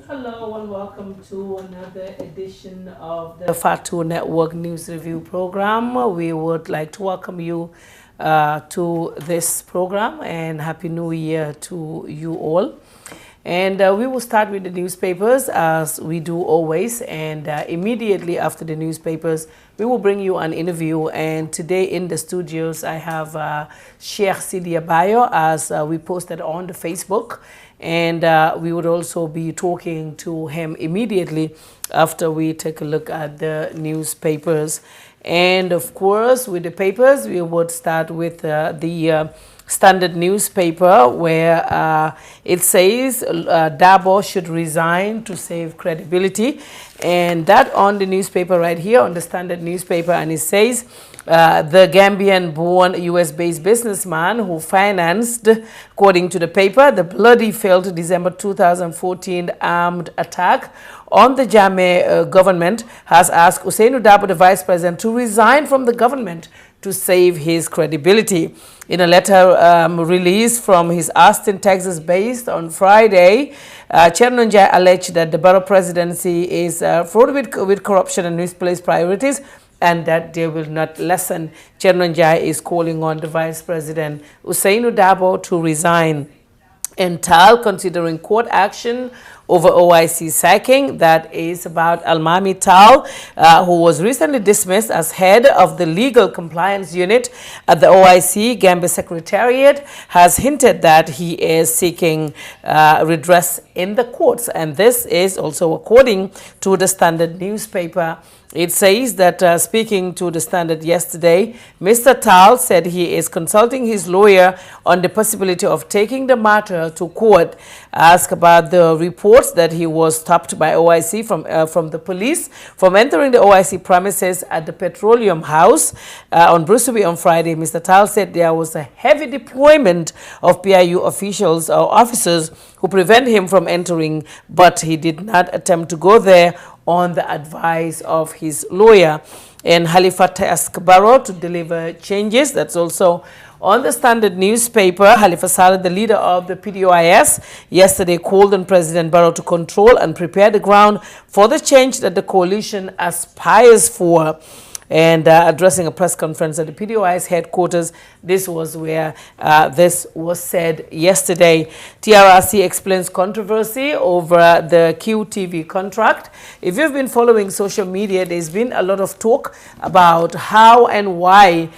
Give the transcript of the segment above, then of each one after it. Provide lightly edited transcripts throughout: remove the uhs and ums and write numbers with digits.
Hello and welcome to another edition of the Fatu Network News Review program. We would like to welcome you to this program and Happy New Year to you all. And we will start with the newspapers as we do always. And immediately after the newspapers, we will bring you an interview. And today in the studios, I have Sheikh Sidi Abayo, as we posted on the Facebook. And we would also be talking to him immediately after we take a look at the newspapers. And of course, with the papers, we would start with the Standard newspaper, where it says Dabo should resign to save credibility. And that on the newspaper right here, on the Standard newspaper, and it says the Gambian-born US-based businessman who financed, according to the paper, the bloody failed December 2014 armed attack on the Jammeh government has asked Ousainou Darboe, the vice president, to resign from the government to save his credibility. In a letter released from his Austin, Texas base on Friday, Cherno Njie alleged that the Barrow presidency is fraught with corruption and misplaced priorities, and that they will not lessen. Cherno Njie is calling on the vice president, Ousainou Darboe, to resign. And TAL considering court action over OIC sacking. That is about Almami Tal, who was recently dismissed as head of the legal compliance unit at the OIC. Gambia Secretariat has hinted that he is seeking redress in the courts. And this is also according to the Standard newspaper. It says that speaking to the Standard yesterday, Mr. Tal said he is consulting his lawyer on the possibility of taking the matter to court. Asked about the reports that he was stopped by OIC from the police from entering the OIC premises at the Petroleum House on Brusubi on Friday, Mr. Tal said there was a heavy deployment of PIU officials or officers who prevent him from entering, but he did not attempt to go there on the advice of his lawyer. And Halifa tasked Barrow to deliver changes. That's also on the Standard newspaper. Halifa Saleh, the leader of the PDOIS, yesterday called on President Barrow to control and prepare the ground for the change that the coalition aspires for. And addressing a press conference at the PDOI's headquarters, this was where this was said yesterday. TRRC explains controversy over the QTV contract. If you've been following social media, there's been a lot of talk about how and why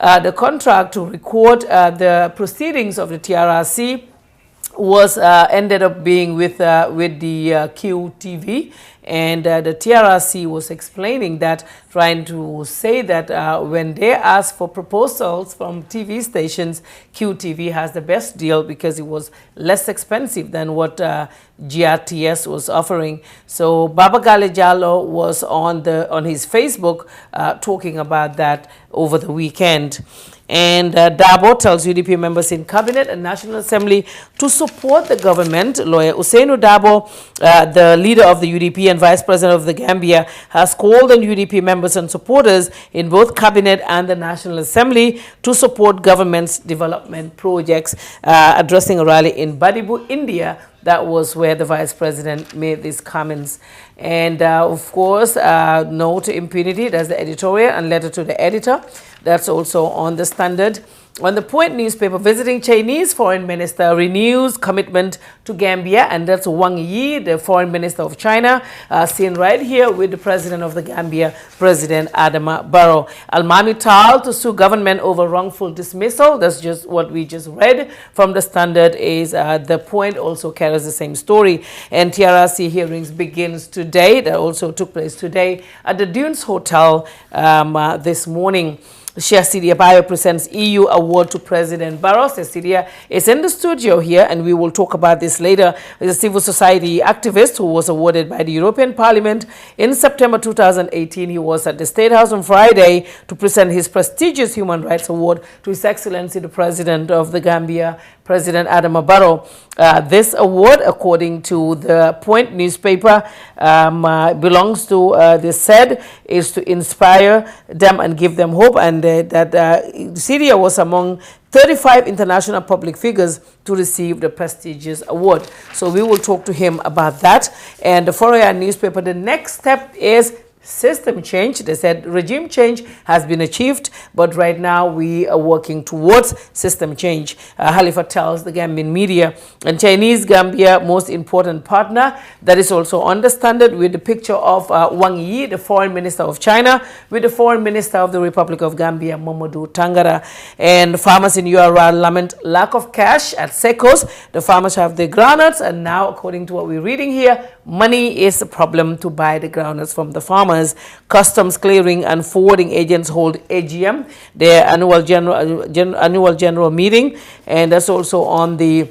the contract to record the proceedings of the TRRC was ended up being with the QTV. And the TRRC was explaining that, trying to say that when they ask for proposals from TV stations, QTV has the best deal because it was less expensive than what GRTS was offering. So Baba Gale Jallow was on his Facebook talking about that over the weekend. And Darboe tells UDP members in Cabinet and National Assembly to support the government. Lawyer Ousainou Darboe, the leader of the UDP and Vice President of the Gambia, has called on UDP members and supporters in both Cabinet and the National Assembly to support government's development projects. Addressing a rally in Badibu, India, that was where the Vice President made these comments. And of course, no to impunity. That's the editorial, and letter to the editor. That's also on the Standard. On the Point newspaper, visiting Chinese foreign minister renews commitment to Gambia, and that's Wang Yi, the foreign minister of China, seen right here with the president of the Gambia, President Adama Barrow. Almami Tal to sue government over wrongful dismissal. That's just what we just read from the Standard. Is the Point also carries the same story. And TRRC hearings begins today. That also took place today at the Dunes Hotel this morning. Sheikh Sidi Abayo presents EU award to President Barrow. Sidi is in the studio here, and we will talk about this later. He's a civil society activist who was awarded by the European Parliament in September 2018. He was at the State House on Friday to present his prestigious Human Rights Award to His Excellency the President of the Gambia, President Adama Barrow. This award, according to the Point newspaper, belongs to, they said, is to inspire them and give them hope, and that Syria was among 35 international public figures to receive the prestigious award. So we will talk to him about that. And the Foroyaa newspaper, the next step is system change. They said regime change has been achieved, but right now we are working towards system change. Halifa tells the Gambian media, and Chinese Gambia most important partner. That is also understood with the picture of Wang Yi, the foreign minister of China, with the foreign minister of the Republic of Gambia, Mamadou Tangara. And farmers in URL lament lack of cash at Secos. The farmers have the groundnuts, and now, according to what we're reading here, money is a problem to buy the groundnuts from the farmers. Customs clearing and forwarding agents hold AGM, their annual general meeting, and that's also on the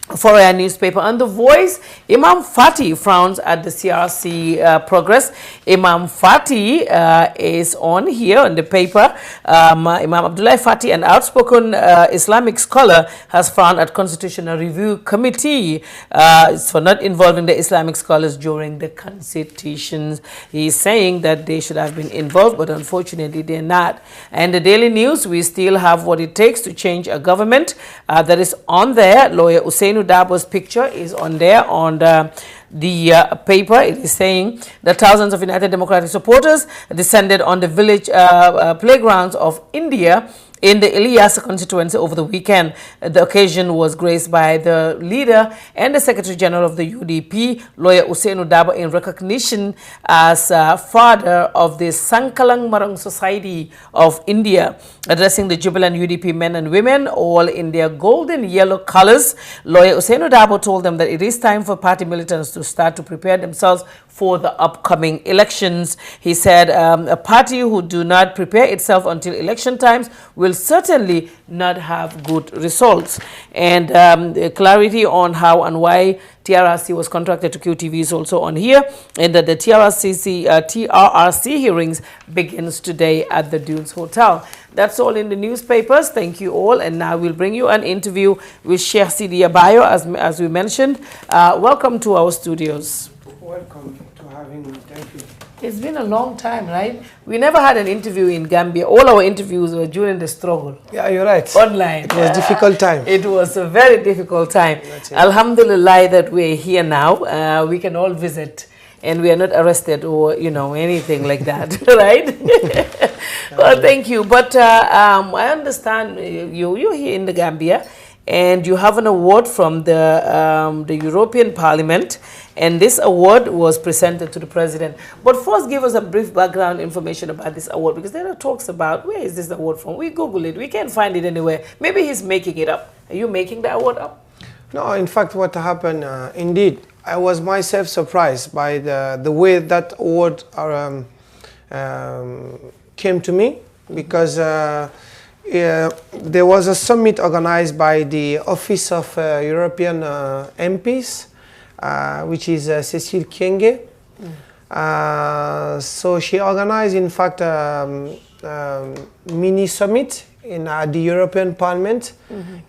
Foroyaa newspaper. On The Voice, Imam Fati frowns at the CRC progress. Imam Fati is on here on the paper. Imam Abdullah Fati, an outspoken Islamic scholar, has frowned at Constitutional Review Committee for not involving the Islamic scholars during the constitutions. He's saying that they should have been involved, but unfortunately they're not. And the Daily News, we still have what it takes to change a government. That is on there. Lawyer Usainu Dabo's picture is on there on the paper. It is saying that thousands of United Democratic supporters descended on the village playgrounds of India in the Ilyas constituency over the weekend. The occasion was graced by the leader and the Secretary General of the UDP, Lawyer Usainu Dabo, in recognition as father of the Sankalang Marang Society of India. Addressing the jubilant UDP men and women, all in their golden yellow colors, Lawyer Usainu Dabo told them that it is time for party militants to start to prepare themselves for the upcoming elections. He said a party who do not prepare itself until election times will certainly not have good results. And clarity on how and why TRRC was contracted to QTV is also on here, and that the TRRC hearings begins today at the Dunes Hotel. That's all in the newspapers. Thank you all. And now we'll bring you an interview with Sheikh Sidi Abayo, as we mentioned. Welcome to our studios. Welcome to having me. Thank you. It's been a long time, right? We never had an interview in Gambia. All our interviews were during the struggle. Yeah, you're right. Online. It was a difficult time. It was a very difficult time. Alhamdulillah that we're here now. We can all visit, and we are not arrested or, you know, anything like that, right? Well, thank you. But I understand you're here in the Gambia, and you have an award from the European Parliament, and this award was presented to the president. But first, give us a brief background information about this award, because there are talks about where is this award from. We Google it, we can't find it anywhere. Maybe he's making it up. Are you making the award up? No, in fact, what happened, indeed, I was myself surprised by the way that award came to me, because there was a summit organized by the Office of European MPs, which is Cécile Kyenge. So she organized, in fact, a mini summit at the European Parliament,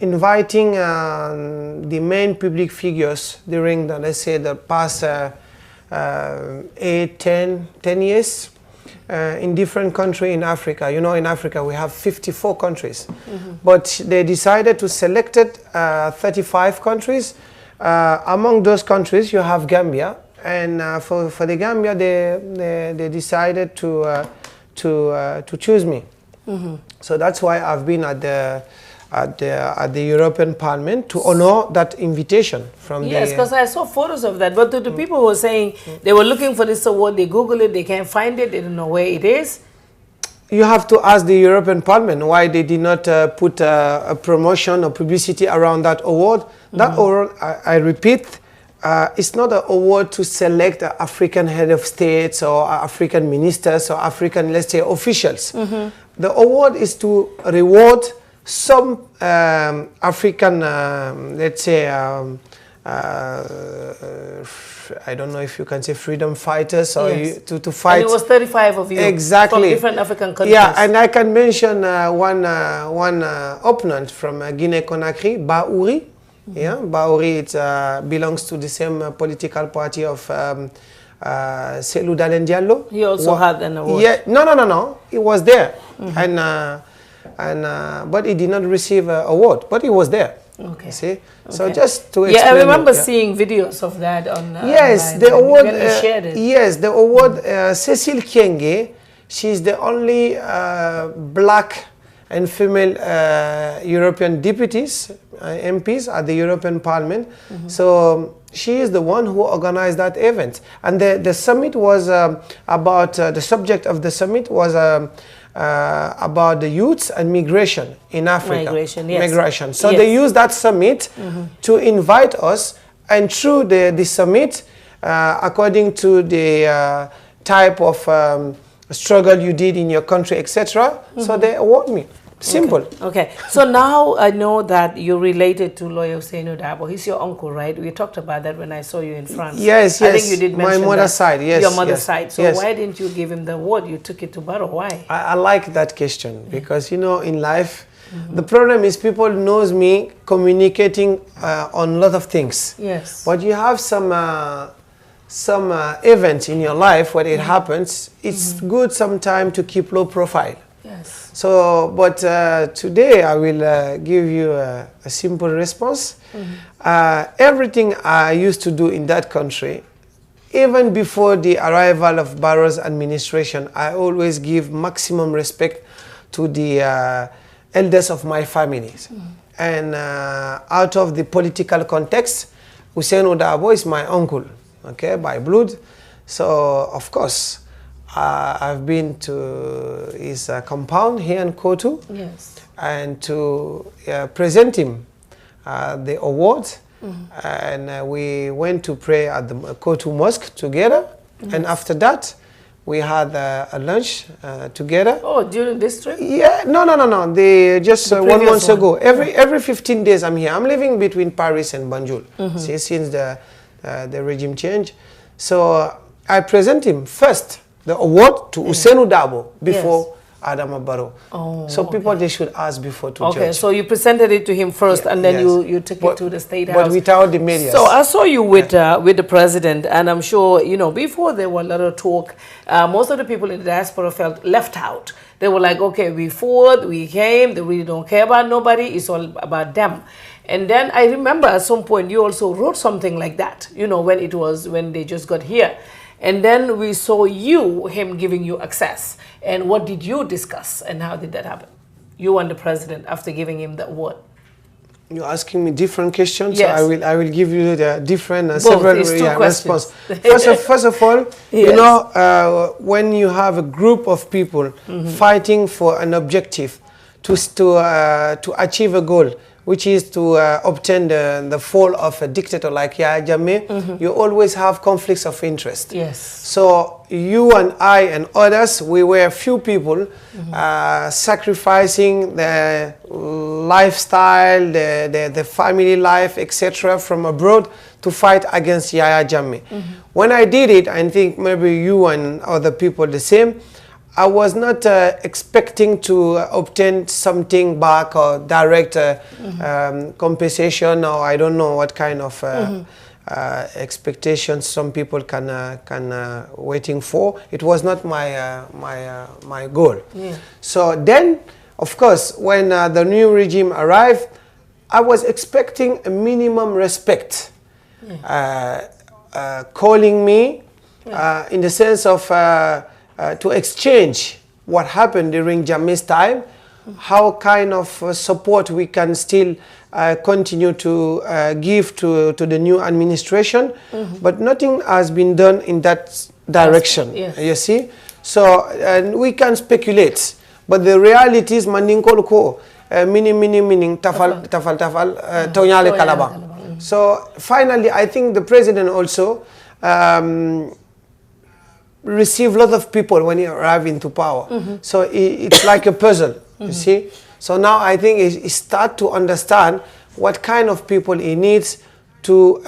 inviting the main public figures during the, let's say, the past 10 years. In different countries in Africa. You know, in Africa we have 54 countries, but they decided to select 35 countries. Among those countries you have Gambia, and for the Gambia they decided to choose me. So that's why I've been at the European Parliament to honor that invitation from Yes, because I saw photos of that. But to the people who were saying they were looking for this award, they Google it, they can't find it, they don't know where it is. You have to ask the European Parliament why they did not put a promotion or publicity around that award. That award, I repeat, it's not an award to select an African head of states or African ministers or African, let's say, officials. The award is to reward some African, let's say, I don't know if you can say freedom fighters, or to fight. And it was 35 of you, exactly, from different African countries. Yeah, and I can mention one opponent from Guinea-Conakry, Baouri. Yeah, Baouri belongs to the same political party of Selou Dalen Diallo. He also had an award. Yeah, no. He was there, but he did not receive an award. But he was there. Okay. You see, okay. so just to explain. Yeah, I remember seeing videos of that on. Yes, online, the award. when you shared it. Yes, the award. Cecile Kienge, she's the only black and female European deputies, MPs at the European Parliament. So she is the one who organized that event. And the summit was about, the subject of the summit was about the youths and migration in Africa. Migration, yes. Migration. So yes. they used that summit to invite us, and through the summit, according to the type of struggle you did in your country, etc. So they award me. Simple. Okay. So now I know that you're related to Lawyer Ousainou Darboe. He's your uncle, right? We talked about that when I saw you in France. Yes. I think you did mention my mother's side, yes. Your mother's side. So yes. why didn't you give him the award? You took it to Barrow. Why? I like that question because, you know, in life, the problem is people knows me communicating on a lot of things. Yes. But you have some event in your life where it happens. It's good sometimes to keep low profile. Yes. So, but today I will give you a simple response. Everything I used to do in that country, even before the arrival of Barrow's administration, I always give maximum respect to the elders of my families. And out of the political context, Ousainou Darboe is my uncle, okay, by blood. So, of course, I've been to his compound here in Kotu, yes, and to present him the award. And we went to pray at the Kotu Mosque together. And after that, we had a lunch together. Oh, during this trip? Yeah, no. They just The 1 month one. ago. Every 15 days I'm here. I'm living between Paris and Banjul since the regime change. So I present him first the award to Ousainou Darboe before Adama Barrow. Oh, so people, they should ask before to judge. Okay, so you presented it to him first, and then you took it to the State House. But without the media. So I saw you with the president, and I'm sure, you know, before there were a lot of talk, most of the people in the diaspora felt left out. They were like, okay, we fought, we came, they really don't care about nobody, it's all about them. And then I remember at some point you also wrote something like that, you know, when they just got here. And then we saw him giving you access. And what did you discuss, and how did that happen? You and the president after giving him the award. You're asking me different questions, yes. So I will give you the different several responses. First of all, yes. you know, when you have a group of people fighting for an objective to achieve a goal, which is to obtain the fall of a dictator like Yahya Jammeh, you always have conflicts of interest. Yes. So you and I and others, we were few people sacrificing the lifestyle, the family life, etc. from abroad to fight against Yahya Jammeh. When I did it, I think maybe you and other people the same, I was not expecting to obtain something back or direct compensation, or I don't know what kind of expectations some people can waiting for. It was not my goal. Yeah. So then, of course, when the new regime arrived, I was expecting a minimum respect, calling me in the sense of to exchange what happened during Jammeh's time, how kind of support we can still continue to give to the new administration, but nothing has been done in that direction, yes. You see. So we can speculate, but the reality is mandinko ko meaning tafal tonyale kalaba. So finally, I think the president also receive a lot of people when he arrived into power. So it's like a puzzle, you see. So now I think he start to understand what kind of people he needs to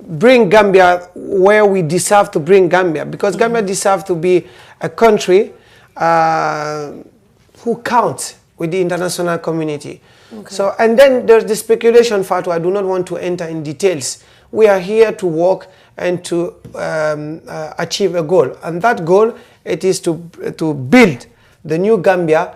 bring Gambia where we deserve to bring Gambia. Because Gambia deserves to be a country who counts with the international community. Okay. So, and then there's the speculation, Fatou. I do not want to enter in details. We are here to work and to achieve a goal. And that goal, it is to build the new Gambia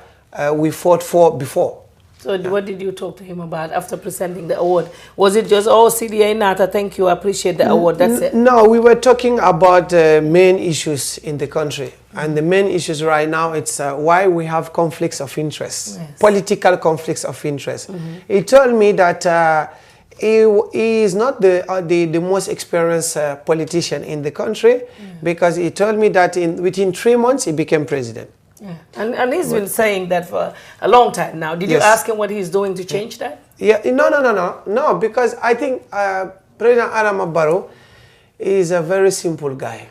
we fought for before. So what did you talk to him about after presenting the award? Was it just, oh, CDA Nata, thank you, I appreciate the award, that's it? No, we were talking about main issues in the country. And the main issues right now, it's why we have conflicts of interest, yes. Political conflicts of interest. He told me that he is not the most experienced politician in the country, because he told me that within 3 months he became president. Yeah. And he's been saying that for a long time now. Did you ask him what he's doing to change that? Yeah, no, because I think President Adama Barrow is a very simple guy.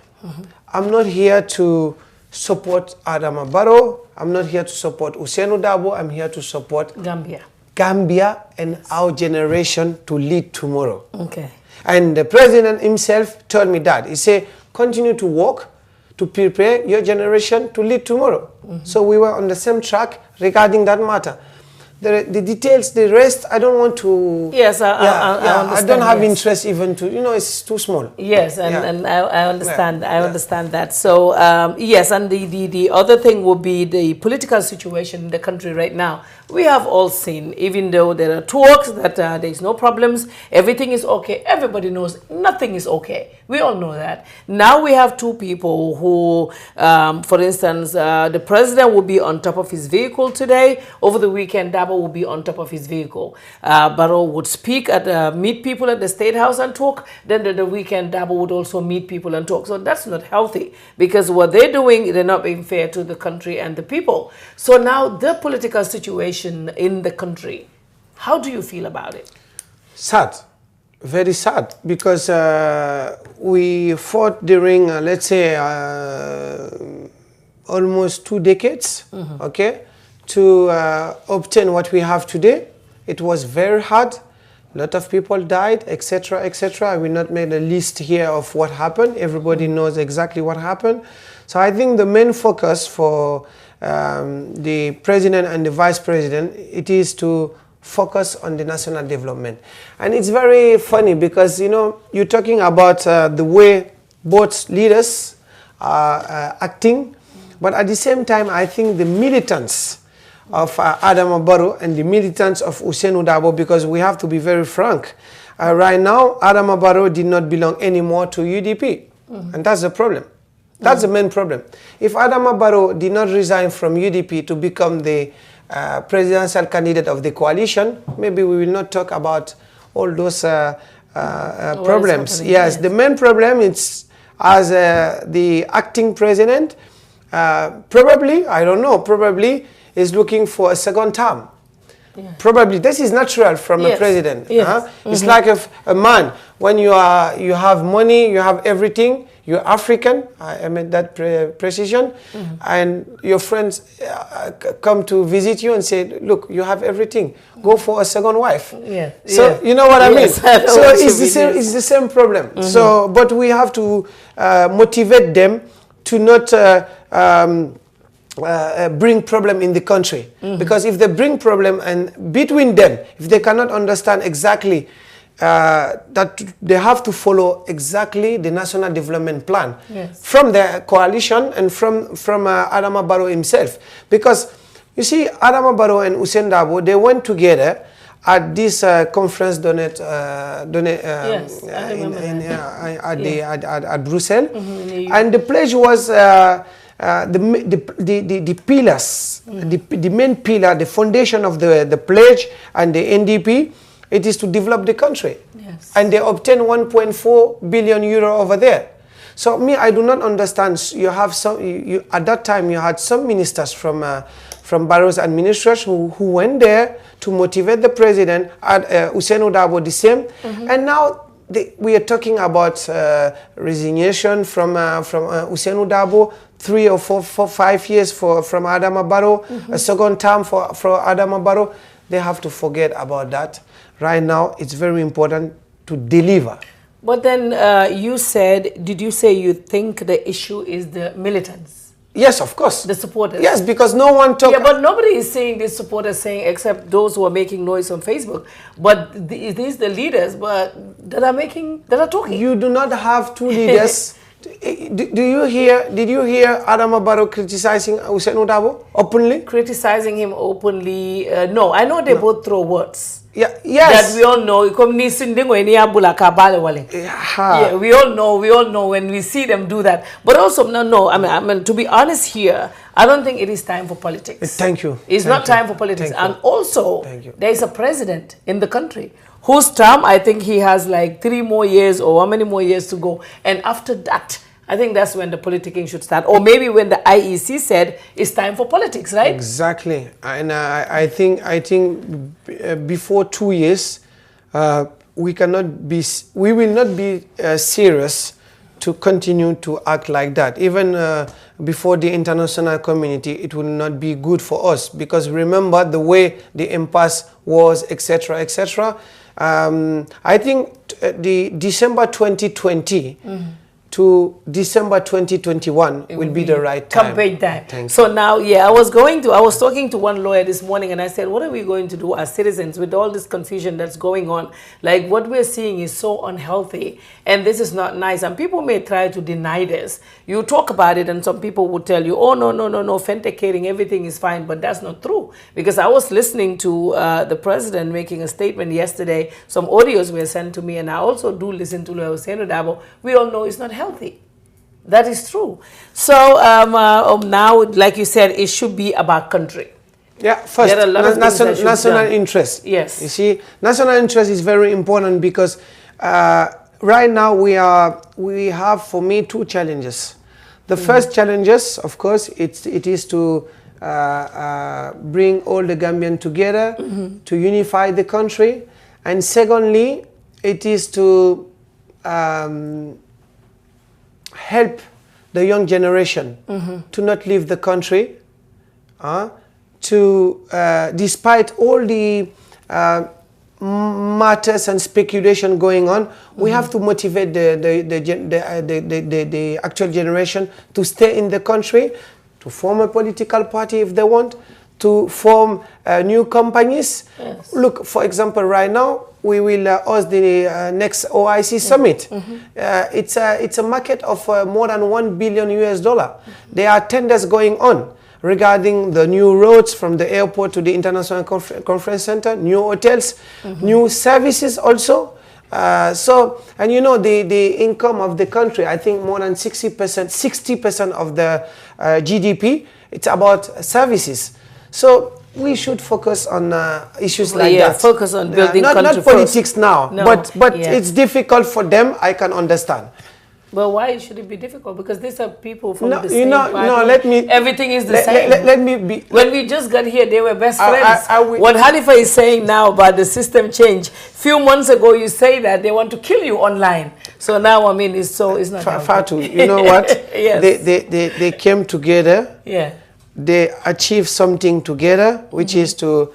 I'm not here to support Adama Barrow. I'm not here to support Ousainou Darboe. I'm here to support Gambia and our generation to lead tomorrow. Okay. And the president himself told me that. He said, continue to work to prepare your generation to lead tomorrow. So we were on the same track regarding that matter. The details, the rest, I don't want to... Yes, I don't have interest even to, it's too small. Yes, and I understand, I understand that. So, yes, and the other thing would be the political situation in the country right now. We have all seen, even though there are talks that there is no problems, everything is okay, everybody knows nothing is okay. We all know that. Now we have two people who, for instance, the president will be on top of his vehicle today. Over the weekend, Darboe will be on top of his vehicle. Barrow would speak at, meet people at the State House and talk. Then the weekend, Darboe would also meet people and talk. So that's not healthy, because what they're doing, they're not being fair to the country and the people. So now the political situation in the country, how do you feel about it? Sad, very sad, because we fought during, let's say, almost 2 decades, okay, to obtain what we have today. It was very hard. A lot of people died, etc., etc. I will not make a list here of what happened. Everybody knows exactly what happened. So I think the main focus for the president and the vice president, it is to focus on the national development. And it's very funny because, you're talking about the way both leaders are acting, but at the same time, I think the militants of Adama Barrow and the militants of Ousainou Darboe, because we have to be very frank, right now, Adama Barrow did not belong anymore to UDP, and that's the problem. That's the main problem. If Adama Barrow did not resign from UDP to become the presidential candidate of the coalition, maybe we will not talk about all those problems. Yes, the main problem is as the acting president, probably, I don't know, probably is looking for a second term. Yeah. Probably this is natural from a president. Yes. It's like a man, when you have money, you have everything. You're African, I mean that precision, and your friends come to visit you and say, look, you have everything, go for a second wife. Yeah. So you know what I mean? So it's the same problem. So, but we have to motivate them to not bring problem in the country. Because if they bring problem and between them, if they cannot understand exactly that they have to follow exactly the national development plan from the coalition and from Adama Barrow himself. Because you see, Adama Barrow and Ousainou Darboe, they went together at this conference at Brussels, and the pledge was the pillars, the main pillar, the foundation of the pledge and the NDP. It is to develop the country. Yes. And they obtained 1.4 billion euro over there. So me, I do not understand. You have some, at that time you had some ministers from Barrow's administration who went there to motivate the president, Ousainou Darboe the same. And now we are talking about resignation from Ousainou Darboe, 3 or 5 years from Adama Barrow, a second term for Adama Barrow. They have to forget about that. Right now, it's very important to deliver. But then did you say you think the issue is the militants? Yes, of course. The supporters. Yes, because no one talk. Yeah, but nobody is saying these supporters saying except those who are making noise on Facebook. But these the leaders, but that are talking. You do not have two leaders. Did you hear Adama Barrow criticizing Ousainou Darboe openly? Criticizing him openly? No, I know they both throw words. Yeah, yes. That we all know. Yeah, we all know when we see them do that. But also, no. I mean, to be honest here, I don't think it is time for politics. Thank you. It's not time for politics. And also, there is a president in the country whose term, I think he has like 3 more years or how many more years to go. And after that, I think that's when the politicking should start. Or maybe when the IEC said it's time for politics, right? Exactly. And I think before 2 years, we will not be serious to continue to act like that. Even before the international community, it will not be good for us, because remember the way the impasse was, etc., etc. I think the December 2020 to December 2021 will be the right time. Campaign time. So now, yeah, I was talking to one lawyer this morning, and I said, what are we going to do as citizens with all this confusion that's going on? Like, what we're seeing is so unhealthy, and this is not nice. And people may try to deny this. You talk about it, and some people would tell you, oh, no, authenticating, everything is fine, but that's not true. Because I was listening to the president making a statement yesterday. Some audios were sent to me, and I also do listen to Ousainou Darboe. We all know it's not healthy. That is true. So now, like you said, it should be about country. Yeah, first, national interest. Yes. You see, national interest is very important, because right now we have, for me, 2 challenges. The first challenges, of course, it is to bring all the Gambians together, to unify the country. And secondly, it is to help the young generation to not leave the country, despite all the matters and speculation going on, we have to motivate the actual generation to stay in the country, to form a political party if they want, to form new companies. Yes. Look, for example, right now, we will host the next OIC summit. It's a market of more than $1 billion US. There are tenders going on regarding the new roads from the airport to the International Conference Center, new hotels, new services also. And you know, the income of the country, I think more than 60% of the GDP, it's about services. So we should focus on issues like that. Focus on building country not politics now, but it's difficult for them, I can understand. Well, why should it be difficult? Because these are people from the same party. No, let me... Everything is the same. Let me be... When we just got here, they were best friends. What Halifa is saying now about the system change, few months ago you say that they want to kill you online. So now, I mean, it's not... Fatu, you know what? Yes. They came together. Yeah. They achieved something together, which is to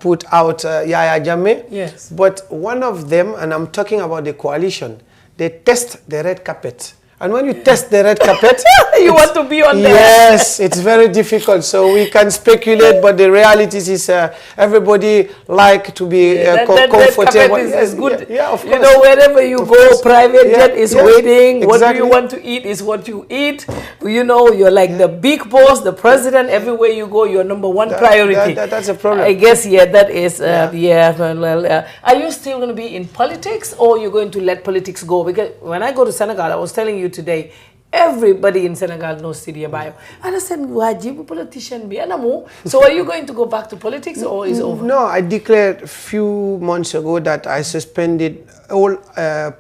put out Yahya Jammeh. Yes. But one of them, and I'm talking about the coalition, they test the red carpet. And when you test the red carpet... you want to be on there. Yes, it's very difficult. So we can speculate, but the reality is everybody like to be comfortable. That is good. Yeah, of course. You know, wherever you go, private jet is waiting. Exactly. What do you want to eat is what you eat. You know, you're like the big boss, the president. Everywhere you go, you're number one priority. That's a problem. I guess, that is, are you still going to be in politics, or you're going to let politics go? Because when I go to Senegal, I was telling you today, everybody in Senegal knows Sidia Bayo. And I said, Wajibu politician be anamu. So are you going to go back to politics, or is it over? No, I declared a few months ago that I suspended all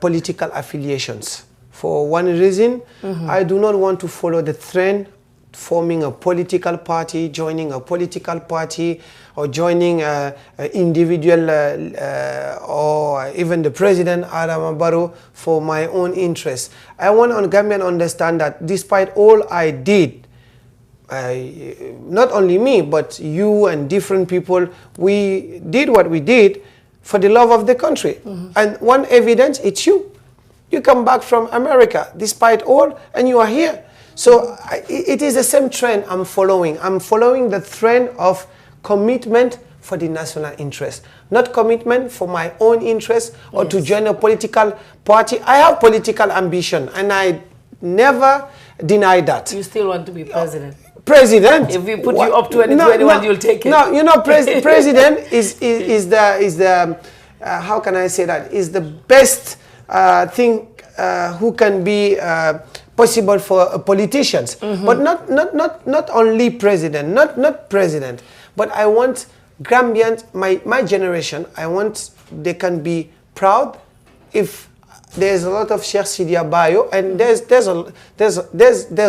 political affiliations. For one reason, I do not want to follow the trend, forming a political party, joining a political party, or joining an individual or even the president, Adama Barrow, for my own interests. I want Gambian to understand that despite all I did, not only me, but you and different people, we did what we did for the love of the country. And one evidence, it's you. You come back from America, despite all, and you are here. So it is the same trend I'm following. I'm following the trend of commitment for the national interest, not commitment for my own interest or to join a political party. I have political ambition, and I never deny that. You still want to be president? President. If we put you up 2021, you'll take it. No, you know, president is the how can I say that? Is the best thing who can be possible for politicians. But not only president, not president, but I want Gambians, my generation, I want they can be proud if there's a lot of Cheikh Sidy Abayo, and there's a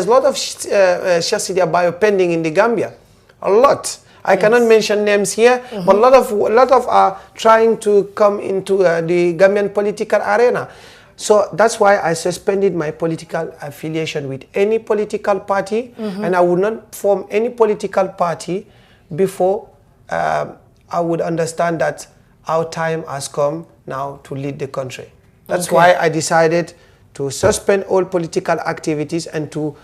lot of Cheikh Sidy Abayo pending in the Gambia, a lot. I cannot mention names here, but a lot of are trying to come into the Gambian political arena. So that's why I suspended my political affiliation with any political party, and I would not form any political party before I would understand that our time has come now to lead the country. That's why I decided to suspend all political activities and to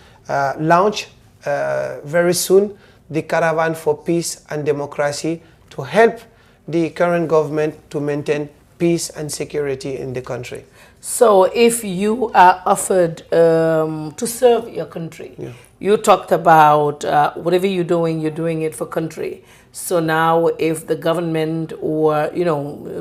launch very soon the Caravan for Peace and Democracy to help the current government to maintain peace and security in the country. So if you are offered to serve your country, you talked about whatever you're doing it for country. So now if the government or,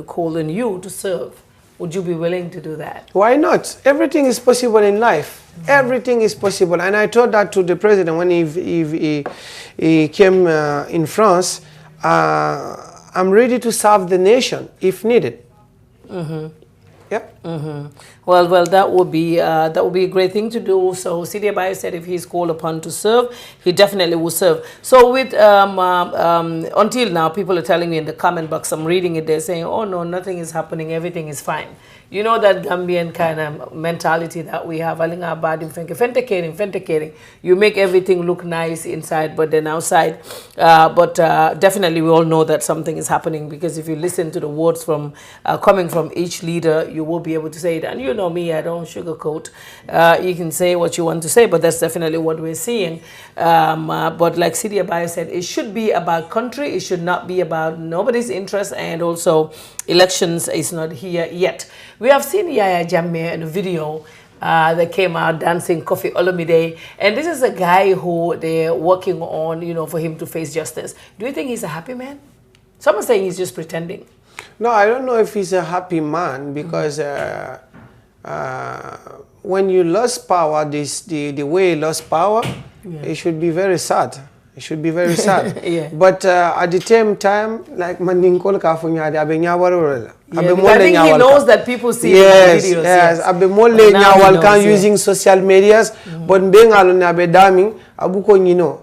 calling you to serve, would you be willing to do that? Why not? Everything is possible in life. Everything is possible. And I told that to the president when he came in France. I'm ready to serve the nation if needed. Yeah. Well, that would be a great thing to do. So Sidy Abayo said if he's called upon to serve, he definitely will serve. So with until now, people are telling me in the comment box, I'm reading it, they're saying, oh no, nothing is happening, everything is fine. You know that Gambian kind of mentality that we have. You make everything look nice inside, but then outside. But definitely we all know that something is happening, because if you listen to the words from coming from each leader, you will be able to say it. And you know me, I don't sugarcoat. You can say what you want to say, but that's definitely what we're seeing. But like Sidy Abayo said, it should be about country. It should not be about nobody's interest, and also elections is not here yet. We have seen Yaya Jammeh in a video that came out dancing Koffi Olomide, and this is a guy who they're working on, for him to face justice. Do you think he's a happy man? Some are saying he's just pretending. No, I don't know if he's a happy man, because when you lost power, the way he lost power, it should be very sad. It should be very sad. But at the same time, like Maninkol Kafunya, I think he knows that people see the videos. Yes, Abemole Nyawalkan using social medias, but being alone daming, Abuko Nino,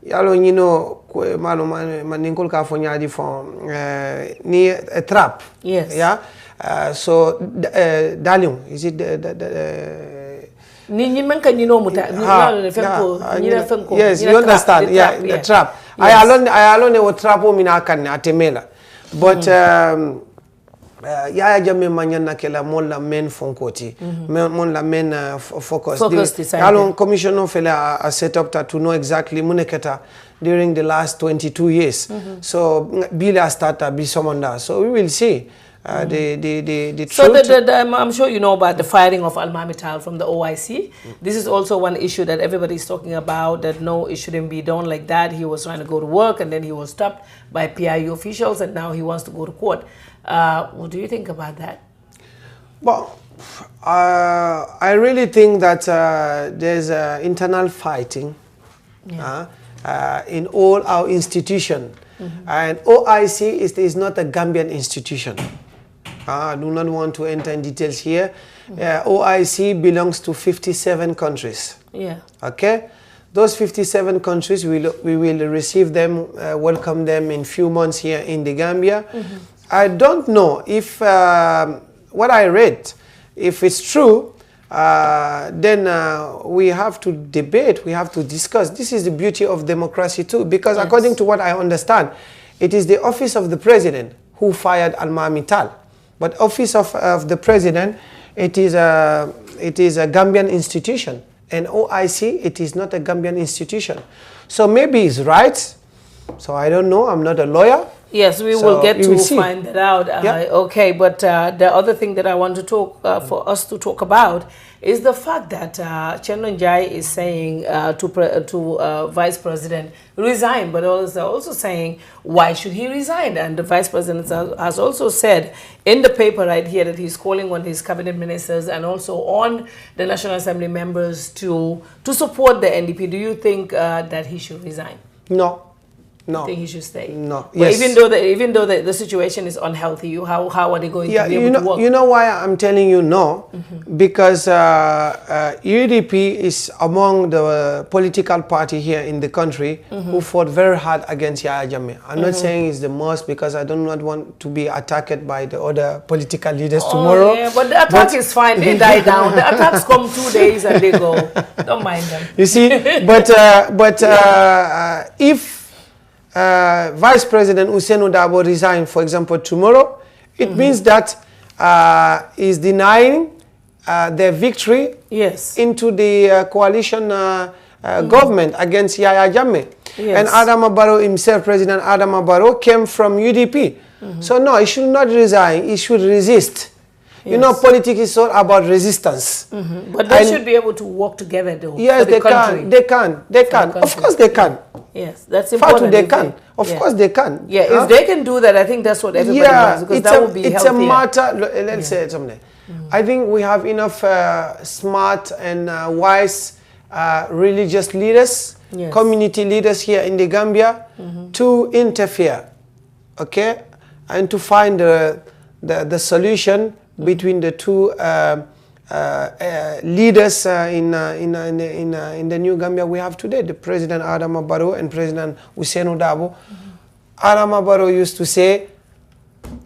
Yalo Nino, Maninkol Kafunya ni a trap. Yes. Yeah. So, Dalium, is it yes, you understand. The trap. I alone would trap minakan atemela. But Yaya Jammeh manyana kela mon la main fonkoti, mon la main focus. Alon commissioner fela a set up to know exactly muneketa during the last 22 years. So Bila started be summoned. So we will see. The truth. So I'm sure you know about the firing of Almami Tal from the OIC. This is also one issue that everybody is talking about, that no, it shouldn't be done like that. He was trying to go to work and then he was stopped by PIU officials, and now he wants to go to court. What do you think about that? Well, I really think that there's internal fighting in all our institutions. And OIC is not a Gambian institution. I do not want to enter in details here. OIC belongs to 57 countries. Yeah. Okay? Those 57 countries, we will receive them, welcome them in few months here in the Gambia. I don't know if what I read, if it's true, then we have to debate, we have to discuss. This is the beauty of democracy too, because according to what I understand, it is the office of the president who fired Almami Tal. But office of the president, it is a Gambian institution. And OIC, it is not a Gambian institution. So maybe he's right. So I don't know. I'm not a lawyer. Yes, we will get to find that out. Okay, but the other thing that I want to talk for us to talk about is the fact that Chenno Njai is saying to Vice President resign, but also saying why should he resign? And the Vice President has also said in the paper right here that he's calling on his cabinet ministers and also on the National Assembly members to support the NDP. Do you think that he should resign? No. No. I think he should stay. No. But yes. Even though the situation is unhealthy, how are they going to be able to work? You know why I'm telling you no? Because UDP is among the political party here in the country who fought very hard against Yahya Jammeh. I'm not saying it's the most because I do not want to be attacked by the other political leaders tomorrow. Yeah, but the attack is fine. They die down. The attacks come 2 days and they go. Don't mind them. You see, but if Vice President Ousainou Darboe resign, for example, tomorrow, it means that is denying their victory into the coalition government against Yahya Jammeh. Yes. And Adama Barrow himself, President Adama Barrow, came from UDP. So no, he should not resign, he should resist. Yes. You know, politics is all about resistance. But they should be able to work together, though. Yes, they can. Of course they can. Yes, that's important. They can. Of course they can. Yeah, if they can do that, I think that's what everybody wants. Because that would be healthier. It's a matter, let's say something. I think we have enough smart and wise religious leaders, community leaders here in the Gambia to interfere, okay? And to find the solution between the two leaders in the new Gambia we have today, the President Adama Barrow and President Ousainou Darboe. Adama Barrow used to say,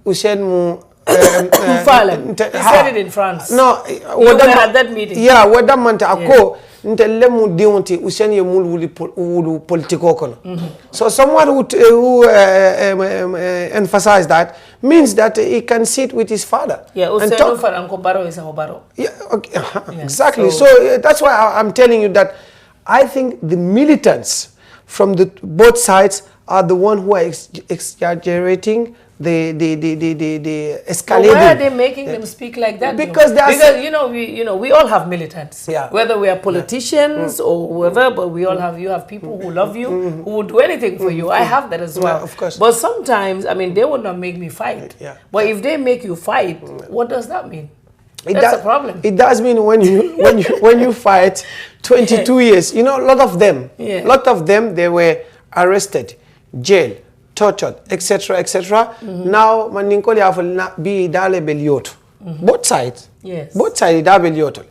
Ousainou he said it in France. No, you were at that meeting. Yeah, what that meant ntellemu diwonti Ousainou ye mul wulu politiko kono. So someone who emphasized that means that he can sit with his father. Yeah, Ousainou for Uncle Barrow is our Barrow. Yeah, okay. Exactly. So that's why I'm telling you that I think the militants from both sides are the one who are exaggerating the escalating. Why are they making them speak like that? Because we all have militants. Yeah. Whether we are politicians or whoever, but you have people who love you, who will do anything for you. I have that as well. Yeah, of course. But sometimes, I mean, they will not make me fight. Yeah. But if they make you fight, what does that mean? That's a problem. It does mean when you fight 22 years. You know, a lot of them, they were arrested, jailed, tortured, etc., etc. Now, maninkoli afol be dale belioto. Both sides. Yes. Both sides da belioto.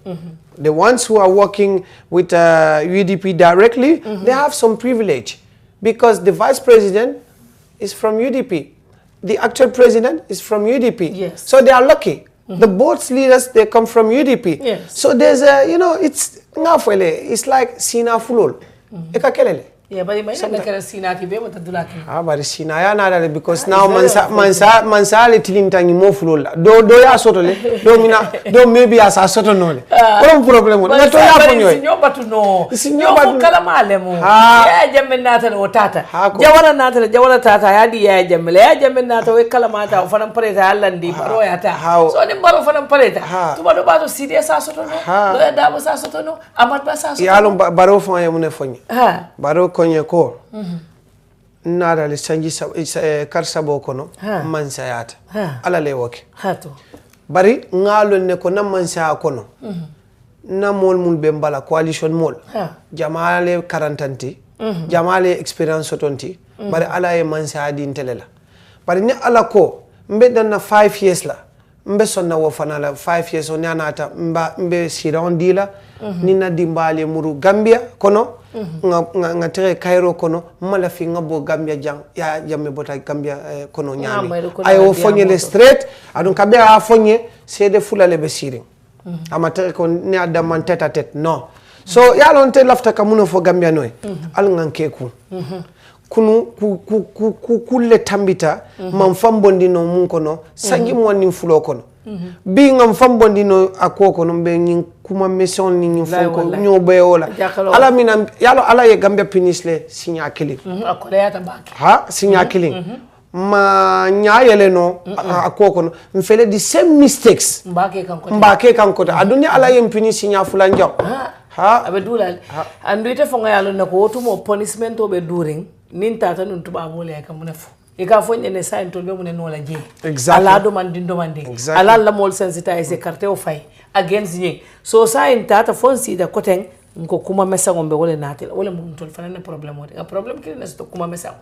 The ones who are working with UDP directly, they have some privilege because the vice president is from UDP. The actual president is from UDP. Yes. So they are lucky. The both leaders, they come from UDP. Yes. So there's it's like Sina Fulol. Yeah, but it might not be Sina Kibe, but the but Sina ya because now mansa le tilintangi mo Fulol. Do ya sotole, do maybe as a soto no. What problem? Na to ya ponyo. Sinyo batu no. Sinyo batu kala malemu. Ya jamme nata no tata. Jawara tata ya di ya jamme. Ya jamme nata we kala mata o fanam pareta allandi baro ya ta. So ni baro fanam pareta. Tuba do bato CD sa soto no. Do ya dabo sa soto no. Amat ba sa soto. Ya lo baro fon ya mune fonyi. Baro konye ko nada le sanji karsa bokono mansayata ala le woke bari ngalo ne ko nam mansaya kono na mol mun be mbala coalition mol jamale karantanti jamale experience sotonti bari ala e mansaya din telela bari ni ala ko mbe danna 5 years la mbe sonna wo fanala 5 years o nyanata mbe sirondila ni na dimbale muru Gambia kono nga tere Cairo kono mala fi ngabo Gambia jang ya jamme bota Gambia kono nyami ayo fonye le straight adun kabe a fonye sede fulale be siring amatere ko ne adam tête à tête non so ya lon te lafta kamuno fo Gambia noy al ngankeku kunu kulle tambita man fambondi no mun kono sangi mo woni fulo kono being am fambondi no akoko no be nyin kuma mission ni nyin fonko nyo be wala ala minam yalo ala ye Gambia pinisle sinya killing akole ya tabaki ha sinya killing ma nyaayele no akoko no mfele the same mistakes mbake kanko adunya ala ye mpini sinya fulanjo ha abedula andu ite fonga yalo nako wotumo punishment obe during nin tata nun tuba bole ka munefo ika fonye ne sa intolbe mun no la je ala do man dindo mande ala la mol sensitize carte o fay against ye so sa in tata fonsi da koten nko kuma mesa ngombe wole natel wole mun tol fanana problem wode a problem kile ne sto kuma mesa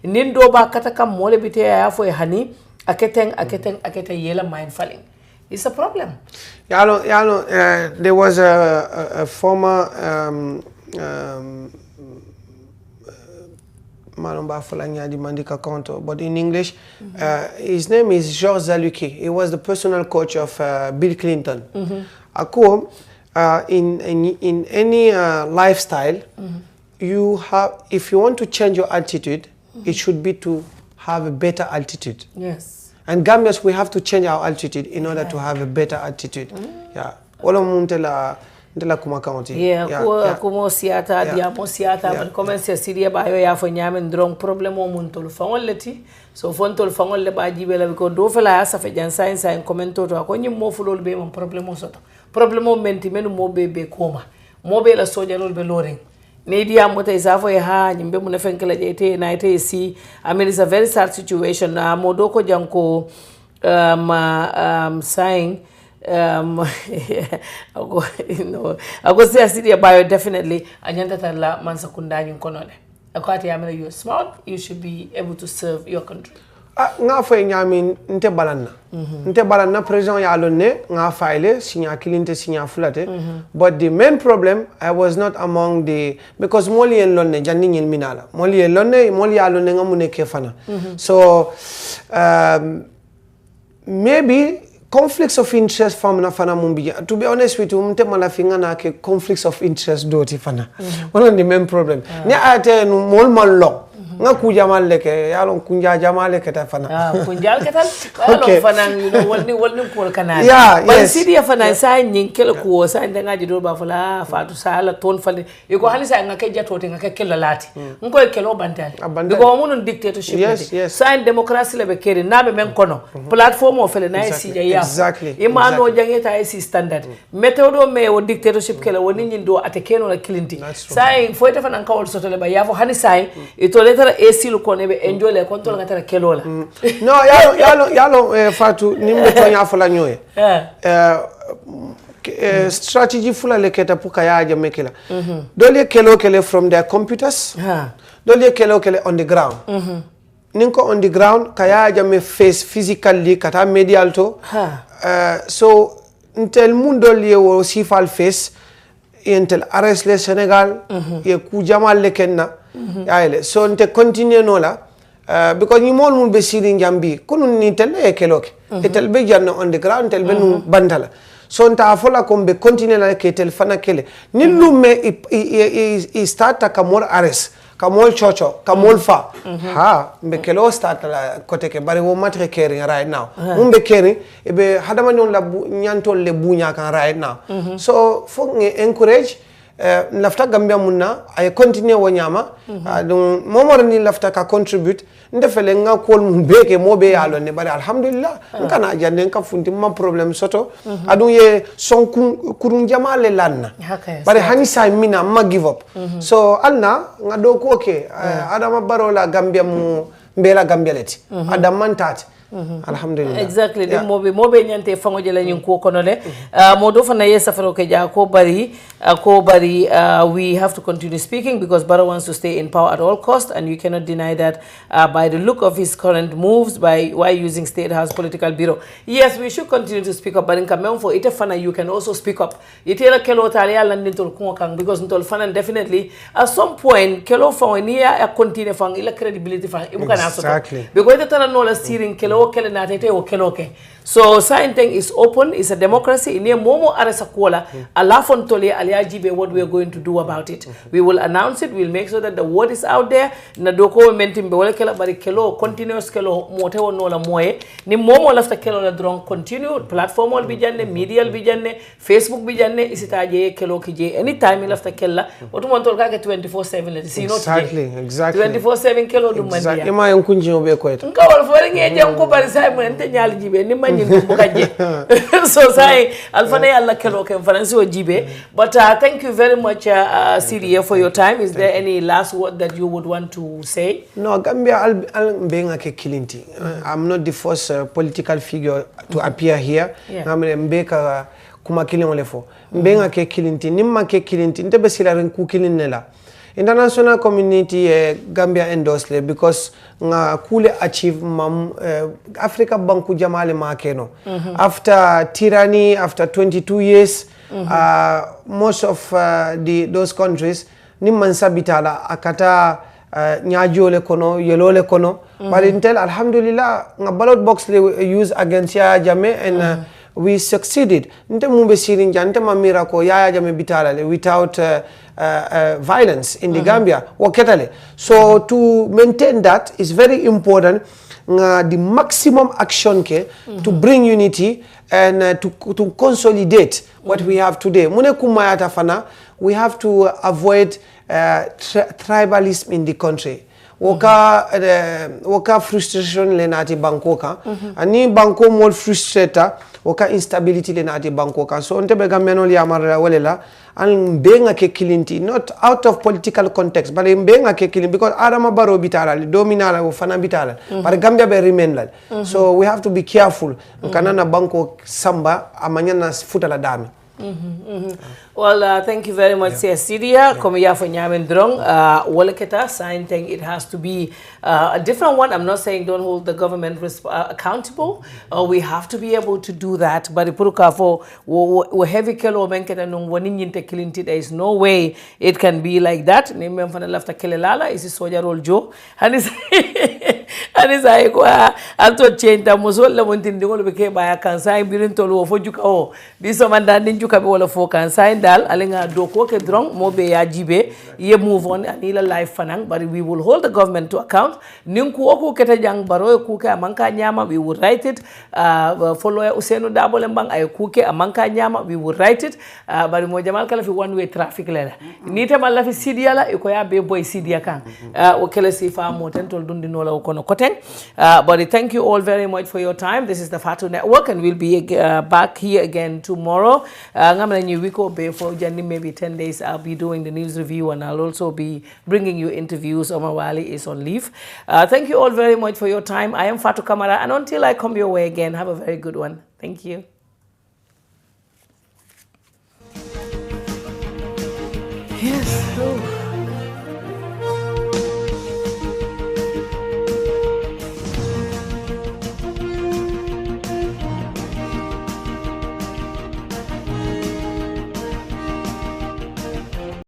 nin do ba kata kam mole bite ya fo hani aketen yela mind falling. It's a problem. There was a former but in English, his name is Georges Zaluki. He was the personal coach of Bill Clinton. In any lifestyle, if you want to change your attitude, it should be to have a better attitude. Yes. And Gambians, we have to change our attitude in order to have a better attitude. Yeah. Kumo siata diamo siata man commence siria ba yo ya fo nyamen drong problem o mun tol fangol leti so fon tol fangol le ba jibe la ko do fela ya safe jan science en commento to ko nyim mo fulol be mon problem o soto problem o menti menu mo be koma mo be la soja lol be loring ne dia mo tay safo e ha nyimbe mu na fenkela jete na ite si I mean it's a very sad situation mo do ko janko saying ako si asidi bio definitely anyanta tala mansa kundani konole akwati yamela you smart you should be able to serve your country nga fay nyami nte balanna president ya lonne nga faile signa kilinte signa fulate but the main problem I was not among the because moli en lonne janni ngel minala moli en lonne moli ya lonne nga mune kefana so maybe conflicts of interest fana mumbi. To be honest with you, mte malafinga na ke conflicts of interest doti fana. One of the main problem. Ni ate no mol malo. Nga kujamal leke yalon kunja jamal leke ta fana. Kunjal ketal yalon fana you know walni ko kanal. Yeah, but sidi ya fana sa nyinkelo ko sa ndenga jido ba fala fatu sala ton fale. Iko halisa nga ke jatote nga ke kelo lati. Nko kelo bantal. Because mun dictatorship. Yes. Sa democracy lebe keri nabe men kono. Platform o fele na si ya. Exactly. Imano jangeta IC standard. Metodo me o dictatorship kele woni nyindo atekeno la kilinti. Sai foi ta fana kawol soto le ba yafo hani sai ito letara AC lu ko nebe enjoy le control ngatara kelola. No yalo fatu nimbe to nyafo la nyoye. Strategy fula le keta puka ya aja mekela. Dole kele from their computers. Dole kele on the ground. Ninko on the ground kaya jame face physically kata medial to so intel mundo liye wo sifal face intel arrest le Senegal ye ku jamal le kenna yaile so inte continue no la because ni mol mun be sidi jambi kunun ni tel e keloke etel be janno on the ground tel be nu bandala so nta fola ko be continue la ke tel fana kele ni lumme i start ka more arrest kamol chocho kamol fa mbe kelo start la kote ke bari wo matre caring right now mbe caring e be hadama non la nyantol le bunya kan right now so fo encourage lafta Gambia munna ay continue wo nyama donc momor ni lafta ka contribute ndefele nga kol mun beke mobe yalo ne bari alhamdulillah kana jande ka funti ma problem soto adun ye son kurun jamale lanna bari hani sa mina ma give up so alna nga do ko okay adama barola Gambia mu mbela Gambia leti adam tati alhamdulillah exactly mobe nyante fango jela nyin ko konole modo fana yesa faro ke ja ko bari we have to continue speaking because Barrow wants to stay in power at all costs and you cannot deny that by the look of his current moves why using State House Political Bureau. Yes, we should continue to speak up but in Cameroon for ite fana you can also speak up itela kelo talia landin tol ko kan because ntol fana definitely at some point kelo fa ni ya continue fa ila credibility fa ibuka na so because ite tana no la steering kelo kele na tete o kelo ke So Sainteng is open, it's a democracy. In Momo Arasakola, Alafon Tole Aliajibe, what we are going to do about it. We will announce it, we'll make sure that the word is out there. Nadoko mentim bewole kela bari kelo continuous kelo motewo nola moye. Ni Momo lafta kelo la drong continue. Platform will be janne, media will be janne, Facebook be janne, isitaje kelo kije. Anytime lafta kella, what want to get 24/7. Exactly. 24/7 kelo do mandia. Exactly. Ima yonkunji obe kwetu. Nka wala fo ngi jam ko bari say mo ente nyal jibe ni manyi bukaje. So say alfana yalla kelo ken faransi o jibe. But thank you very much CDA for your time. Is there any last word that you would want to say? No, Gambia I'll being a kilinti. I'm not the first political figure to appear here. I'm mbeka kuma kilin olefo. Mbenga ke kilinti, nimma ke kilinti, nte besila renku kilin nela. International community Gambia endorsed because nga kule achieve Africa banku jamale makeno. After tyranny, after 22 years, most of those countries nimman sabitala akata nyajo le kono yelo le kono. But intel alhamdulillah nga ballot box le use against ya jame and we succeeded. Nte mumbe sirin jante ma miracle ya jame bitala le without violence in the Gambia. So to maintain that is very important. The maximum action to bring unity and to consolidate what we have today. We have to avoid tribalism in the country. Woka frustration lenati bankoka ani banko more frustrator woka instability lenati bankoka so ontebe gameno li amara welela and benga ke kilinti not out of political context but benga ke kilin because Adama Barrow bitala dominala ufana bitala but Gambia be remain lal so we have to be careful kanana banko samba amanyana futala dami. Well, thank you very much, Syria. Komiya for Nyamen Drong. Walaketa, Sainteng, it has to be a different one. I'm not saying don't hold the government accountable. We have to be able to do that. But Ipuruka for heavy kelo menketa nung waninjinte kilinti, there is no way it can be like that. Nimem fana lafta kelelala is soja role Joe. And is and I go to change the Mosola wanting to go to by a consign birin tolo for Juka. This man that ninjuka be wala for consign dal alinga doko ke drong mobe ya jibe ye move on anila life fanang but we will hold the government to account ninku oku kete jang baro kuke amanka nyama we will write it follow Usenu Dabo lembang ay kuke amanka nyama we will write it but mo jamal kala fi one way traffic lela nite mala fi sidia la iko ya be boy sidia kan o kele si fa mo tentol dundi no la kono koten but thank you all very much for your time. This is the Fatu Network and we'll be back here again tomorrow. Ngamla nyi wiko be for Jani maybe 10 days I'll be doing the news review and I'll also be bringing you interviews. Omar Wali is on leave. Thank you all very much for your time. I am Fatu Kamara and until I come your way again, have a very good one. Thank you. Yes. Oh.